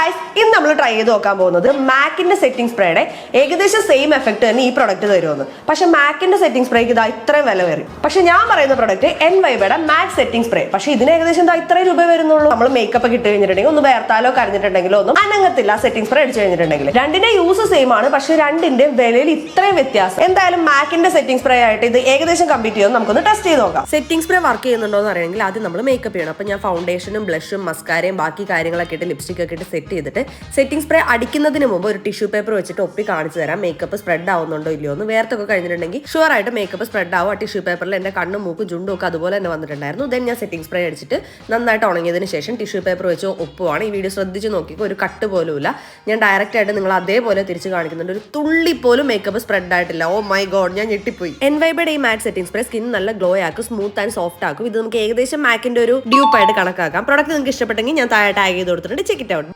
Guys, ഇന്ന് നമ്മൾ try ചെയ്ത് നോക്കാൻ പോകുന്നത് മാക്കിന്റെ സെറ്റിംഗ് സ്പ്രേയുടെ ഏകദേശം സെയിം എഫക്ട് തന്നെ ഈ പ്രൊഡക്റ്റ് തരുമെന്ന്. പക്ഷെ മാക്കിന്റെ സെറ്റിംഗ് സ്പ്രേക്ക് ഇതാ ഇത്രയും വില വരും. പക്ഷെ ഞാൻ പറയുന്ന പ്രൊഡക്റ്റ് എൻവൈബയുടെ മാക് സെറ്റിംഗ് സ്പ്രേ. പക്ഷെ ഇതിന് ഏകദേശം ഇതാ ഇത്രയും രൂപ വരുന്നുള്ളൂ. നമ്മൾ മേക്കപ്പ് ഒക്കെ ഇട്ട് കഴിഞ്ഞിട്ടുണ്ടെങ്കിൽ ഒന്ന് വേർത്താലോ കരഞ്ഞിട്ടുണ്ടെങ്കിലോ ഒന്നും അനങ്ങത്തില്ല. സെറ്റിംഗ് സ്പ്രേ അടിച്ചു കഴിഞ്ഞിട്ടുണ്ടെങ്കിൽ രണ്ടിന്റെ യൂസ് സെയിം ആണ്, പക്ഷെ രണ്ടിന്റെ വിലയിൽ ഇത്രയും വ്യത്യാസം. എന്തായാലും മാക്കിന്റെ സെറ്റിംഗ് സ്പ്രേ ആയിട്ട് ഇത് ഏകദേശം കംപ്ലീറ്റ് ചെയ്യുമെന്ന് നമുക്കൊന്ന് ടെസ്റ്റ് ചെയ്ത് നോക്കാം. സെറ്റിംഗ് സ്പ്രേ വർക്ക് ചെയ്യുന്നുണ്ടോ എന്ന് അറിയണമെങ്കിൽ ആദ്യം നമ്മൾ മേക്കപ്പ് ചെയ്യണം. അപ്പൊ ഞാൻ ഫൗണ്ടേഷനും ബ്ലഷും മസ്കാരയും ബാക്കി കാര്യങ്ങളൊക്കെ ഇട്ട് ലിപ്സ്റ്റിക് ഒക്കെ ഇട്ട് സെറ്റ് ചെയ്തിട്ട് സെറ്റിംഗ് സ്പ്രേ അടിക്കുന്നതിന് മുമ്പ് ഒരു ടിഷ്യൂ പേപ്പർ വെച്ചിട്ട് ഒപ്പി കാണിച്ചു തരാം മേക്കപ്പ് സ്പ്രെഡ് ആവുന്നുണ്ടോ ഇല്ലയോ എന്ന്. വേർത്തൊക്കെ കഴിഞ്ഞിട്ടുണ്ടെങ്കിൽ ഷുവർ ആയിട്ട് മേക്കപ്പ് സ്പ്രെഡ് ആവും. ആ ടിഷ്യൂ പേപ്പറിൽ എന്റെ കണ്ണും മൂക്കും ചുണ്ടും ഒക്കെ അതുപോലെ തന്നെ വന്നിട്ടുണ്ടായിരുന്നു. ദെൻ ഞാൻ സെറ്റിംഗ് സ്പ്രേ അടിച്ചിട്ട് നന്നായിട്ട് ഉണങ്ങിയതിന് ശേഷം ടിഷ്യൂ പേപ്പർ വെച്ച് ഒപ്പുവാണ്. ഈ വീഡിയോ ശ്രദ്ധിച്ച് നോക്കിക്കോ, ഒരു കട്ട് പോലും ഇല്ല. ഞാൻ ഡയറക്റ്റ് ആയിട്ട് നിങ്ങൾ അതേപോലെ തിരിച്ച് കാണിക്കുന്നുണ്ട്. ഒരു തുള്ളി പോലും മേക്കപ്പ് സ്പ്രെഡ് ആയിട്ടില്ല. ഓ മൈ ഗോഡ്, ഞാൻ ഞെട്ടിപ്പോയി. എൻവൈബയുടെ ഈ മാറ്റ് സെറ്റിംഗ് സ്പ്രേ സ്കിൻ നല്ല ഗ്ലോ ആക്കും, സ്മൂത്ത് ആൻഡ് സോഫ്റ്റ് ആക്കും. ഇത് നമുക്ക് ഏകദേശം മാക്കിന്റെ ഒരു ഡ്യൂപ്പായിട്ട് കണക്കാക്കാം. പ്രോഡക്റ്റ് നിങ്ങൾക്ക് ഇഷ്ടപ്പെട്ടെങ്കിൽ ഞാൻ താഴെ ടാഗ് ചെയ്ത് കൊടുത്തിട്ടുണ്ട്. Check it out.